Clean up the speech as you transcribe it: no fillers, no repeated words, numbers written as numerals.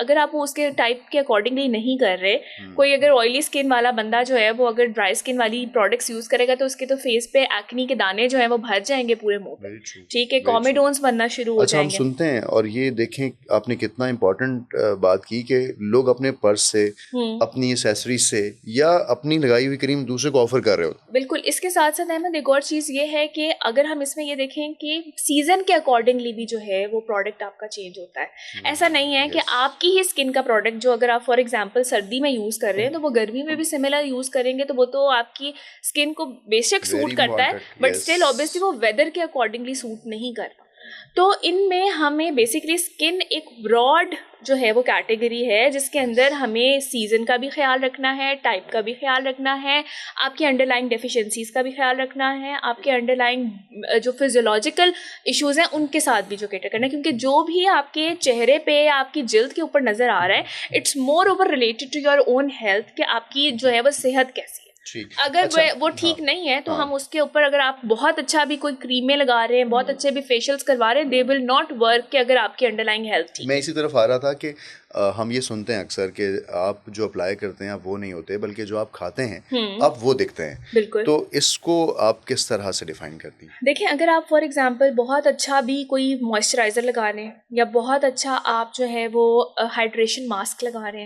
अगर आप वो उसके टाइप के अकॉर्डिंगली नहीं कर रहे, कोई अगर ऑयली स्किन वाला बंदा जो है वो अगर ड्राई स्किन वाली प्रोडक्ट्स यूज करेगा तो उसके तो फेस पे एक्नी के दाने जो है वो भर जाएंगे पूरे मुंह पे, ठीक है, कॉमेडोन्स बनना शुरू हो अच्छा, हम जाएंगे। सुनते हैं और ये देखें आपने कितना इम्पोर्टेंट बात की कि लोग अपने पर्स से, अपनी एसेसरीज से या अपनी लगाई हुई क्रीम दूसरे को ऑफर कर रहे होते। बिल्कुल। इसके साथ साथ अहमद एक और चीज़ ये है कि अगर हम इसमें ये देखें कि सीजन के अकॉर्डिंगली भी जो है वो प्रोडक्ट आपका चेंज होता है। ऐसा नहीं है कि आपकी ही स्किन का प्रोडक्ट जो अगर आप फॉर एग्जांपल सर्दी में यूज़ कर रहे हैं तो वो गर्मी में भी सिमिलर यूज़ करेंगे तो वो तो आपकी स्किन को बेशक सूट वेरी करता है, important, but yes. Still obviously वो वेदर के अकॉर्डिंगली सूट नहीं कर रहा। तो इनमें हमें बेसिकली स्किन एक ब्रॉड जो है वो कैटेगरी है जिसके अंदर हमें सीजन का भी ख्याल रखना है, टाइप का भी ख्याल रखना है, आपके अंडरलाइंग डेफिशिएंसीज का भी ख्याल रखना है, आपके अंडरलाइंग जो फिजियोलॉजिकल इश्यूज हैं उनके साथ भी जो कैटर करना है, क्योंकि जो भी आपके चेहरे पे या आपकी जिल्द के ऊपर नज़र आ रहा है it's moreover related to your own health कि आपकी जो है वो सेहत कैसी है। ठीक। अगर अच्छा, वो ठीक नहीं है तो हम उसके ऊपर अगर आप बहुत अच्छा भी कोई क्रीमें लगा रहे हैं, बहुत अच्छे भी फेशियल्स करवा रहे हैं, दे विल नॉट वर्क कि अगर आपकी अंडरलाइंग हेल्थ ठीक मैं इसी तरफ आ रहा था कि हम ये सुनते हैं अक्सर कि आप जो अप्लाई करते हैं आप वो नहीं होते, बल्कि जो आप खाते हैं आप वो दिखते हैं। बिल्कुल। तो इसको आप किस तरह से डिफाइन करती हैं? देखिए, अगर आप फॉर एग्जांपल बहुत अच्छा भी कोई मॉइस्चराइज़र लगा रहे हैं या बहुत अच्छा आप जो है वो हाइड्रेशन मास्क लगा रहे हैं